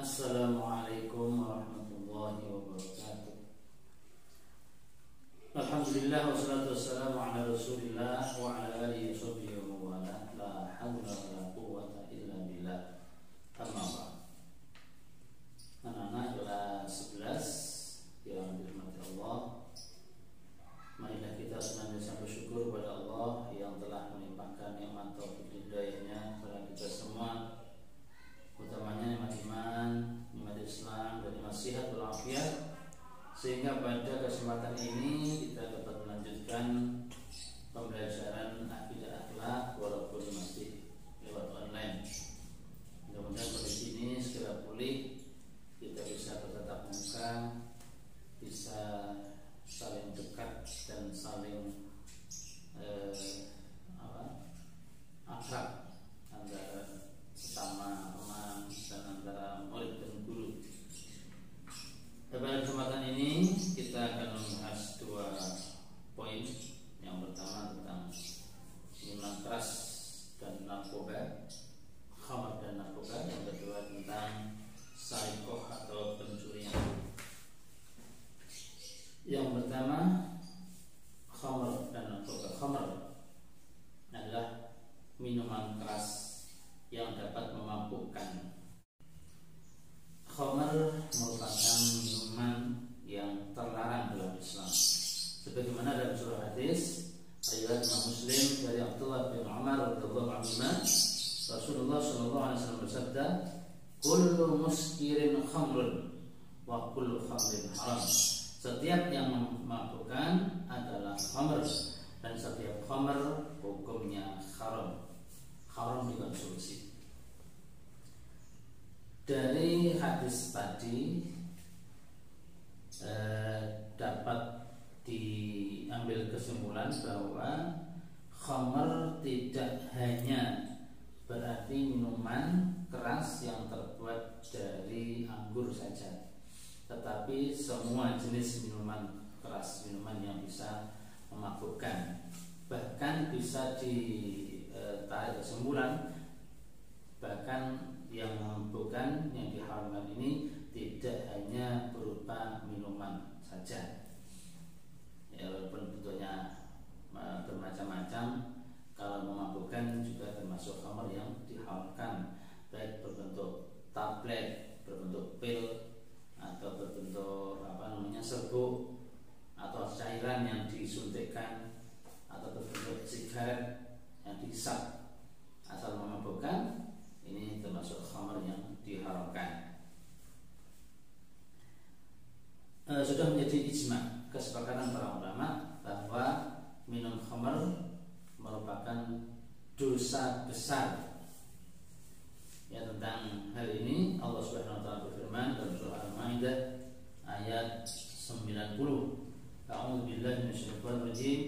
Assalamualaikum warahmatullahi wabarakatuh. Alhamdulillah wassalatu wassalamu ala Rasulillah wa ala alihi washabbihi wa mawala. La haula wa la quwwata illa billah. Amma ba'd. Anak-anak kelas 11 yang dirahmati Allah, marilah kita senantiasa bersyukur kepada Allah yang telah melimpahkan nikmat taufik hidayahnya kepada kita semua, utamanya nikmat iman, nikmat Islam, dan nikmat sehat walafiat, sehingga pada kesempatan ini kita dapat melanjutkan pembelajaran akidah akhlak walaupun masih lewat online. Mudah-mudahan kondisi ini segera pulih, kita bisa bertatap muka, bisa saling dekat dan saling akrab antara sesama teman dan antara murid dan guru. Pada kesempatan ini kita akan membahas dua poin. Yang pertama tentang minuman keras dan narkoba, khamar dan narkoba. Yang kedua tentang saikoh atau pencurian. Yang pertama, khamar dan narkoba. Khamar adalah minuman keras yang dapat memabukkan. Khamar merupakan minuman yang terlarang dalam Islam, sebagaimana dalam surah hadis riwayat Imam Muslim dari Abdullah bin Umar radhiyallahu anhu, Rasulullah sallallahu alaihi wasallam bersabda, "Kullu muskirin khamrun wa kullu khamrin haram." Setiap yang memabukkan adalah khamr, dan setiap khamr hukumnya haram, haram dikonsumsi. Dari hadis tadi dapat diambil kesimpulan bahwa khamr tidak hanya berarti minuman keras yang terbuat dari anggur saja, tetapi semua jenis minuman keras, minuman yang bisa memabukkan. Bahkan bisa ditarik kesimpulan, bahkan yang memabukkan, yang diharamkan ini tidak hanya berupa minuman saja, ya, walaupun bentuknya bermacam-macam. Kalau memabukkan juga termasuk khamr yang diharamkan, baik berbentuk tablet, berbentuk pil, atau berbentuk serbuk, atau cairan yang disuntikkan, atau berbentuk sigaret yang dihisap. Asal memabukkan, ini termasuk khamr yang diharamkan. Sudah menjadi ijma, kesepakatan para ulama, bahwa minum khamr merupakan dosa besar. Ya, tentang hal ini Allah Subhanahu wa taala berfirman dalam surah Al-Maidah ayat 90. A'udzu billahi minasyaitonir rajim.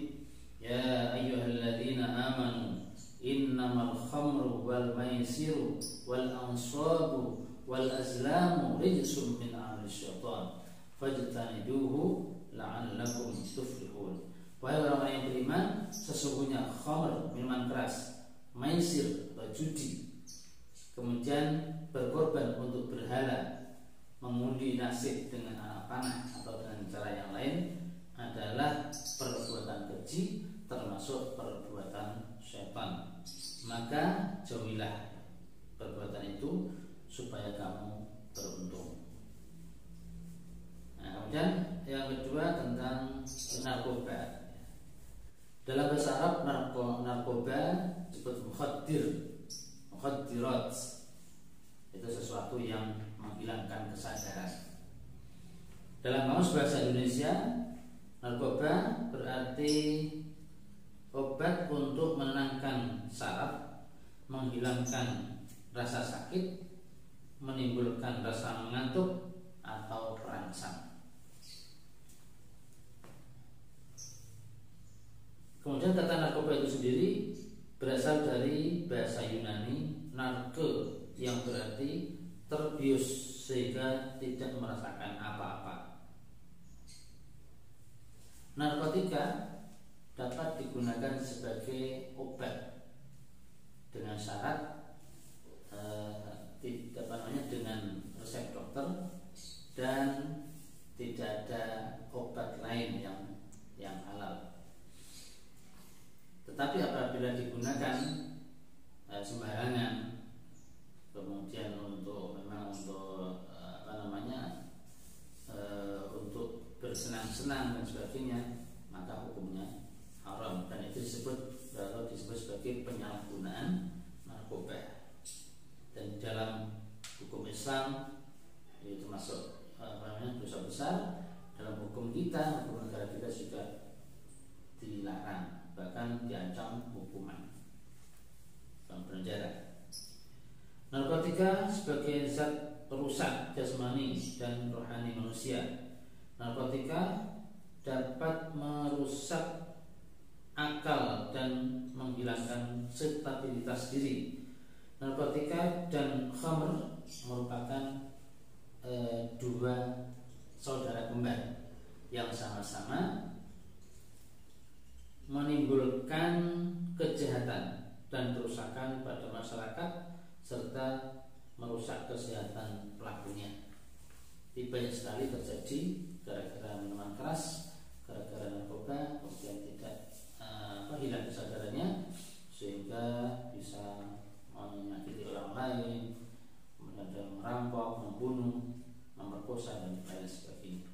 Ya ayyuhalladzina amanu innamal khamru wal maisiru wal ansabu wal azlamu rijsum min amali syaitan fajtanibuhu la'allakum tuflihun. Wahai orang-orang yang beriman, sesungguhnya khamr, minuman keras, maisir atau judi, kemudian berkorban untuk berhala, mengundi nasib dengan anak panah atau dengan cara yang lain, adalah perbuatan keji, termasuk perbuatan syaitan. Maka jauhilah perbuatan itu supaya kamu beruntung. Nah, kemudian yang kedua tentang narkoba. Dalam bahasa Arab, narkoba disebut mukhaddirat. Itu sesuatu yang menghilangkan kesadaran. Dalam kamus bahasa Indonesia, narkoba berarti obat untuk menenangkan saraf, menghilangkan rasa sakit, menimbulkan rasa mengantuk atau perangsang. Kemudian kata narkoba itu sendiri berasal dari bahasa Yunani narke, yang berarti terbius sehingga tidak merasakan apa-apa. Narkotika dapat digunakan sebagai obat dengan syarat dengan resep senang-senang dan sebagainya, maka hukumnya haram, dan itu disebut sebagai penyalahgunaan narkoba. Dan dalam hukum Islam itu termasuk dosa besar. Dalam hukum kita, hukum negara kita juga dilarang, bahkan diancam hukuman penjara. Narkotika sebagai zat perusak jasmani dan rohani manusia. Narkotika dapat merusak akal dan menghilangkan stabilitas diri. Narkotika dan khamr merupakan dua saudara kembar yang sama-sama menimbulkan kejahatan dan kerusakan pada masyarakat serta merusak kesehatan pelakunya. Banyak sekali terjadi gara-gara minuman keras, gara-gara narkoba, kemudian tidak hilang kesadarannya sehingga bisa menyakiti orang lain, kemudian ada merampok, membunuh, memperkosa dan lain sebagainya.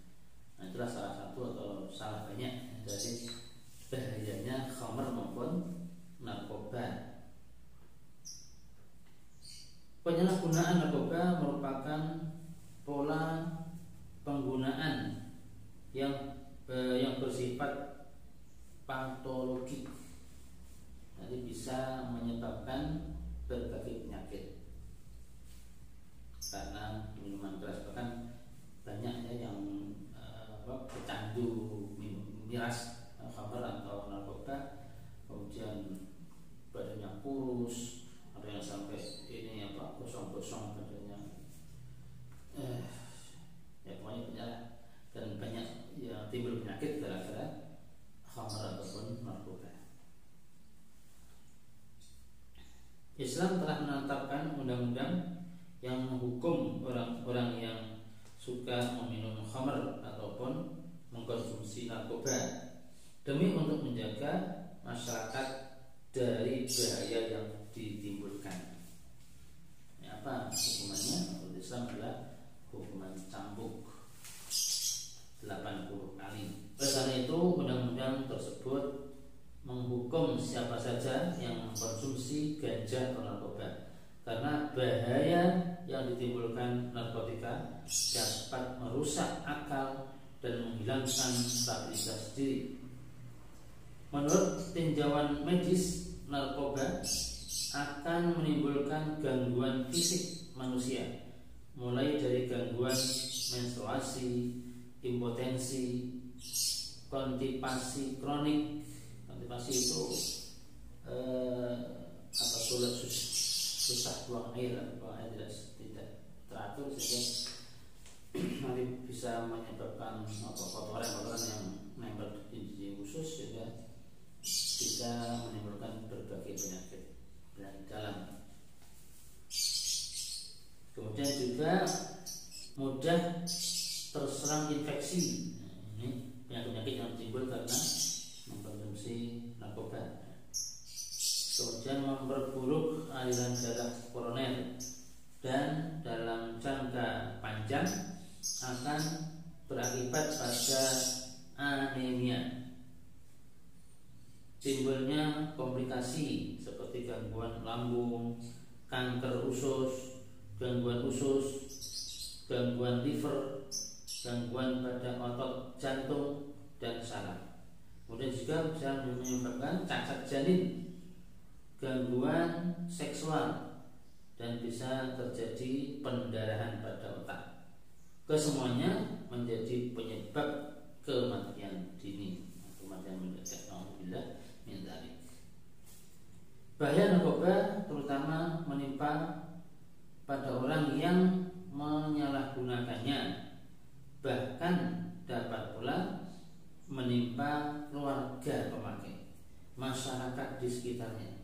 Nah, itulah salah satu atau salah banyak dari bahayanya khamr maupun narkoba. Penyalahgunaan narkoba merupakan pola penggunaan yang bersifat patologik, jadi bisa menyebabkan berbagai penyakit karena minuman keras. Bahkan banyak ya yang pecandu miras khamr atau narkoba, kemudian badannya kurus, ada yang sampai ini gosong-gosong badannya, ya pokoknya banyak, dan banyak yang timbul penyakit gara-gara khamr ataupun narkoba. Islam telah menetapkan undang-undang yang menghukum orang-orang yang suka meminum khamr ataupun mengkonsumsi narkoba demi untuk menjaga masyarakat dari bahaya yang ditimbulkan. Apa hukumannya? Menurut Islam adalah hukuman cambuk 80 kali. Oleh karena itu, undang-undang tersebut menghukum siapa saja yang mengkonsumsi ganja atau narkoba, karena bahaya yang ditimbulkan narkotika dapat merusak akal dan menghilangkan stabilitas diri. Menurut tinjauan medis, narkoba akan menimbulkan gangguan fisik manusia, mulai dari gangguan menstruasi, impotensi, konstipasi kronik. Konstipasi itu susah buang air tidak teratur, sehingga nanti bisa menyebabkan kotoran yang nempel di usus, sehingga bisa menimbulkan berbagai penyakit dari dalam. Kemudian juga mudah terserang infeksi. Ini penyakit-penyakit yang timbul karena mengkonsumsi narkoba. Kemudian memperburuk aliran darah koroner, dan dalam jangka panjang akan berakibat pada anemia. Timbulnya komplikasi seperti gangguan lambung, kanker usus, gangguan liver, gangguan pada otot jantung dan saraf. Kemudian juga bisa menyebabkan cacat janin, gangguan seksual, dan bisa terjadi pendarahan pada otak. Kesemuanya menjadi penyebab kematian dini, kematian mendadak. Alhamdulillah min dzalik. Bahaya narkoba terutama menimpa pada orang yang menyalahgunakannya, bahkan dapat pula menimpa keluarga pemakai, masyarakat di sekitarnya.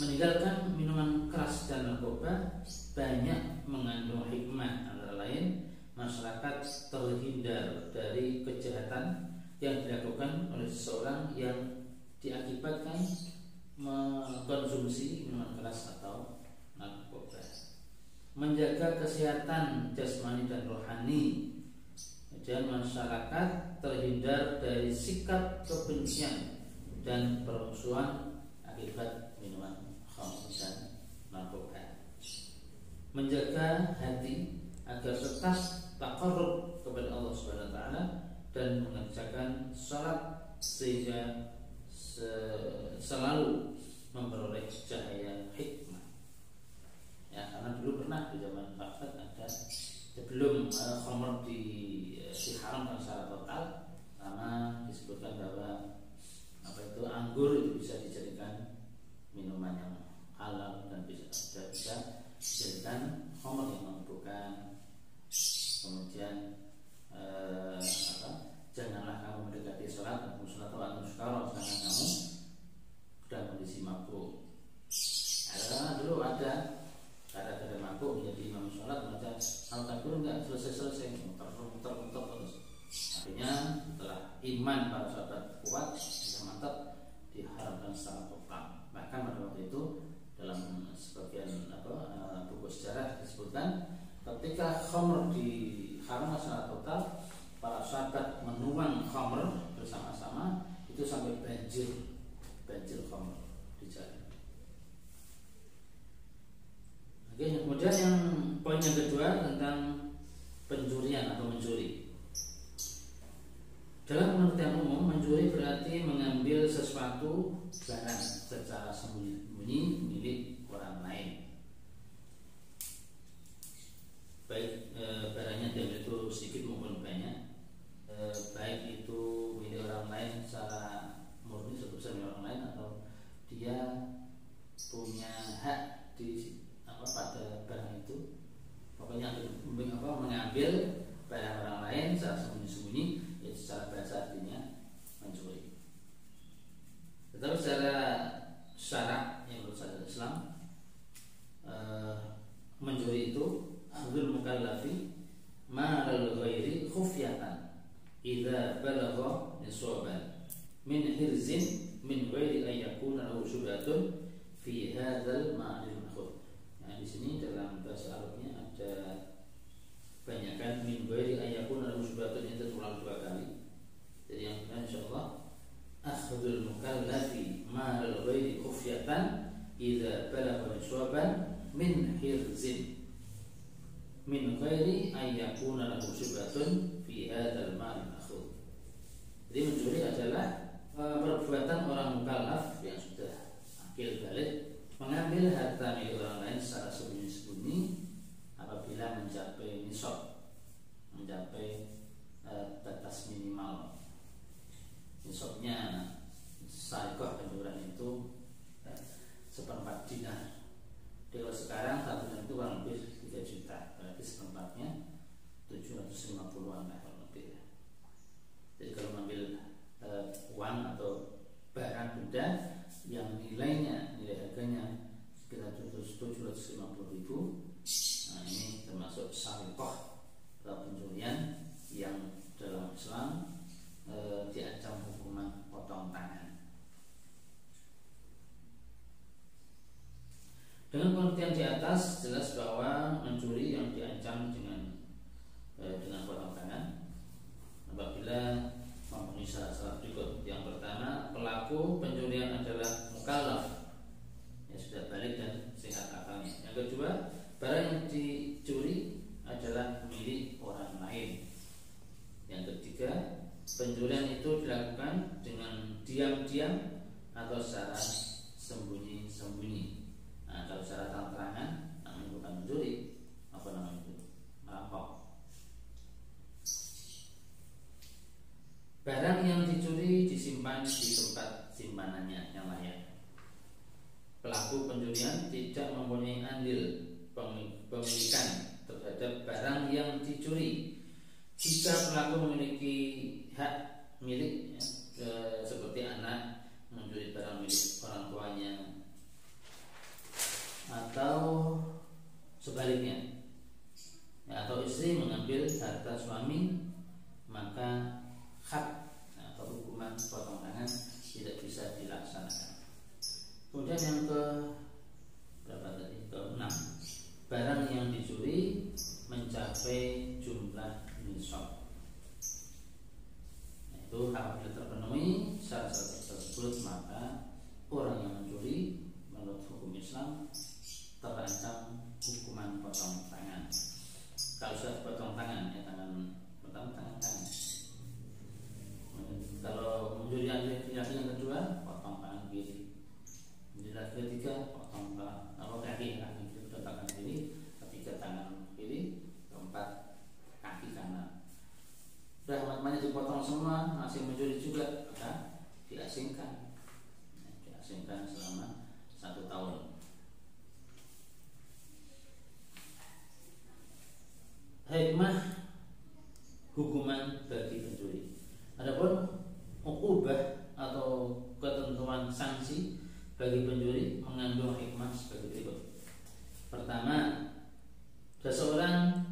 Meninggalkan minuman keras dan narkoba banyak mengandung hikmah, antara lain masyarakat terhindar dari kejahatan yang dilakukan oleh seseorang yang diakibatkan mengkonsumsi minuman keras atau narkoba. Menjaga kesehatan jasmani dan rohani, dan masyarakat terhindar dari sikap kebencian dan permusuhan akibat minuman khamr dan narkoba. Menjaga hati agar tetap taqarrub kepada Allah Subhanahu wa taala dan mengerjakan salat sehingga selalu memperoleh cahaya hikmah. Ya, karena dulu pernah di zaman Sahabat ada sebelum khamr diharamkan secara total, karena disebutkan bahwa anggur itu bisa dijadikan minuman yang halal dan bisa dijadikan khamr yang memabukkan. Kemudian janganlah kamu mendekati sholat atau sukaro sedangkan kamu sedang kondisi mabuk. Karena dulu ada gara-gara mabuk menjadi imam sholat baca al-takbir enggak selesai muter terus. Artinya setelah iman para sahabat kuat dan mantap, diharamkan secara total. Bahkan pada waktu itu dalam sebagian buku sejarah disebutkan ketika khamr diharamkan secara total, para sahabat menuang khamr bersama-sama itu sampai banjir khamr di jalan. Oke, kemudian yang poin yang kedua tentang pencurian atau mencuri. Dalam pengertian umum, mencuri berarti mengambil sesuatu barang secara sembunyi milik orang lain. Baik barangnya diambil itu sedikit maupun banyak, baik itu milik orang lain secara murni sebesar milik orang lain atau dia punya hak di pada barang itu. Pokoknya mengambil barang orang lain secara sembunyi-sembunyi, ya secara bahasa artinya mencuri. Tetapi secara syarak yang menurut syariat Islam, mencuri itu akhdul mukallafi ma lal ghairi khufyatan idza balagha nisaban min hirzin min ghairi an yakuna lahu syubhatun fi hadzal ma'lil makhuf. Nah, di sini dalam bahasa Arabnya ada banyakkan min ghairi an yakuna lahu syubhatun, itu terulang 2 kali. Jadi yang benar insyaallah akhdul mukallafi ma lal ghairi khufyatan idza balagha nisaban min hirzin min ghairi an yakuna lahu syubhatun fi hadzal mal akhud. Jadi mencuri adalah perbuatan orang mukallaf yang sudah akil balik mengambil harta milik orang lain secara sembunyi-sembunyi apabila mencapai nisab, mencapai batas minimal. Nisabnya sariqah penjualan itu 1/4 dinar. Kalau sekarang 1 dinar itu kurang lebih 3 juta, berarti seperempatnya 750-an lah lebih. Jadi kalau mengambil uang atau barang benda yang nilai harganya sekitar 750.000, nah ini termasuk sariqah atau pencurian yang dalam Islam diancam hukuman potong tangan. Dengan pengertian di atas jelas bahwa mencuri yang diancam dengan potong tangan apabila memenuhi syarat-syarat berikut. Yang pertama, pelaku pencurian adalah mukallaf, yang sudah balik dan sehat akalnya. Yang kedua, barang yang dicuri adalah milik orang lain. Yang ketiga, pencurian itu dilakukan dengan diam-diam atau secara sembunyi-sembunyi. Nah, kalau secara terang-terangan namanya bukan mencuri, apa namanya itu? Merampok. Barang yang dicuri disimpan di tempat simpanannya yang layak. Pelaku pencurian tidak mempunyai andil pemilikan terhadap barang yang dicuri. Jika pelaku memiliki hak milik, seperti anak mencuri barang milik orang tuanya, atau sebaliknya, atau istri mengambil harta suami, maka hak atau hukuman potong tangan tidak bisa dilaksanakan. Kemudian yang ke-6, barang yang dicuri mencapai jumlah nisab. seharusnya potong tangan, ya, tangan pertama tangan. Kalau mencuri laki-laki yang kedua, potong tangan kiri. Mencuri laki ketiga, potong tangan kaki kiri, tangan kiri, ketiga tangan kiri, keempat kaki kanan. Sudah teman-temannya dipotong semua, masih mencuri juga, maka diasingkan. Diasingkan selama 1 tahun. Hikmah hukuman bagi pencuri. Adapun uqubah atau ketentuan sanksi bagi pencuri mengandung hikmah sebagai berikut. Pertama, seseorang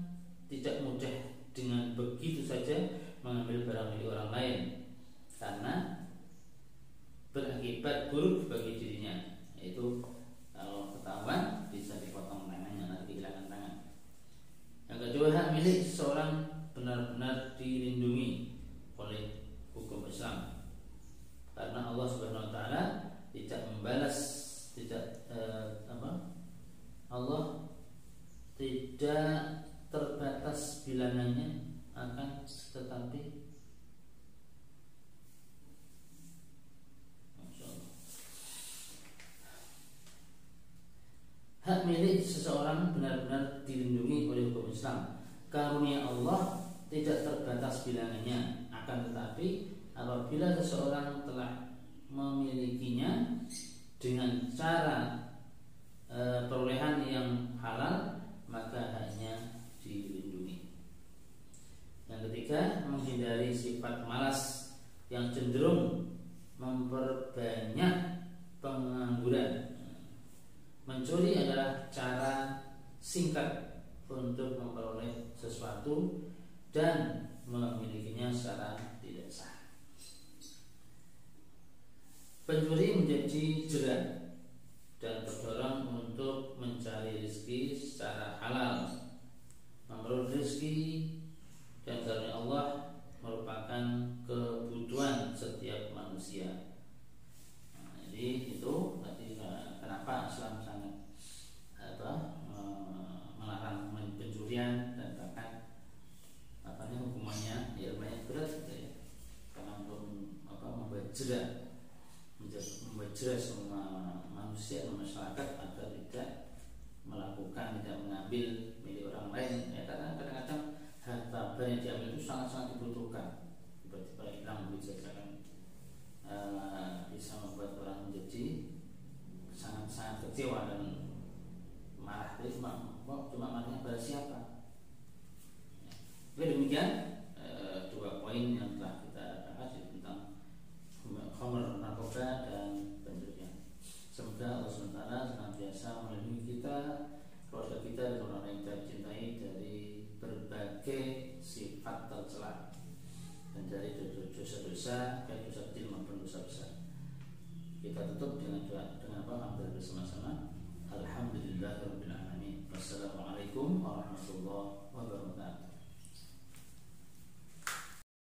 tidak mudah dengan begitu saja mengambil barang milik orang lain karena berakibat buruk bagi dirinya, yaitu kalau ketahuan bisa dipotong tangannya, nanti kehilangan tangan. Yang kedua, hak milik seseorang benar-benar dilindungi oleh hukum Islam karena Allah Subhanahu wa taala tidak membalas, Allah tidak terbatas bilangannya, akan tetapi hak milik seseorang benar-benar dilindungi oleh hukum Islam. Karunia Allah tidak terbatas bilangannya, akan tetapi apabila seseorang telah memilikinya dengan cara perolehan yang halal, maka haknya dilindungi. Yang ketiga, menghindari sifat malas yang cenderung memperbanyak pengangguran. Mencuri adalah cara singkat untuk memperoleh sesuatu dan memilikinya secara tidak sah. Pencuri menjadi jerat dan terdorong untuk mencari rezeki secara halal. Memperoleh rezeki dan karunia Allah merupakan kebutuhan setiap manusia. Jadi itu tadi kenapa Islam sangat melarang pencurian dan bahkan hukumannya ya lumayan berat gitu ya. Karena untuk membuat jerat semua manusia dan masyarakat agar tidak mengambil milik orang lain ya, karena kadang-kadang harta benda yang diambil itu sangat-sangat dibutuhkan. Tiba-tiba hilang begitu saja kan, bisa membuat orang menjadi sangat-sangat kecewa dan marah. Jadi cuma marahnya pada siapa? Oke, demikian 2 poin yang telah kita bahas tentang khamr, narkoba dan pencurian. Semoga Allah SWT senantiasa melindungi kita, keluarga kita dan orang yang kita cintai dari berbagai sifat tercela dan dari dosa-dosa, baik dosa kecil maupun dosa besar. Kita tutup dengan doa hampir bersama-sama. Alhamdulillahirabbil alamin. Wassalamualaikum warahmatullahi wabarakatuh.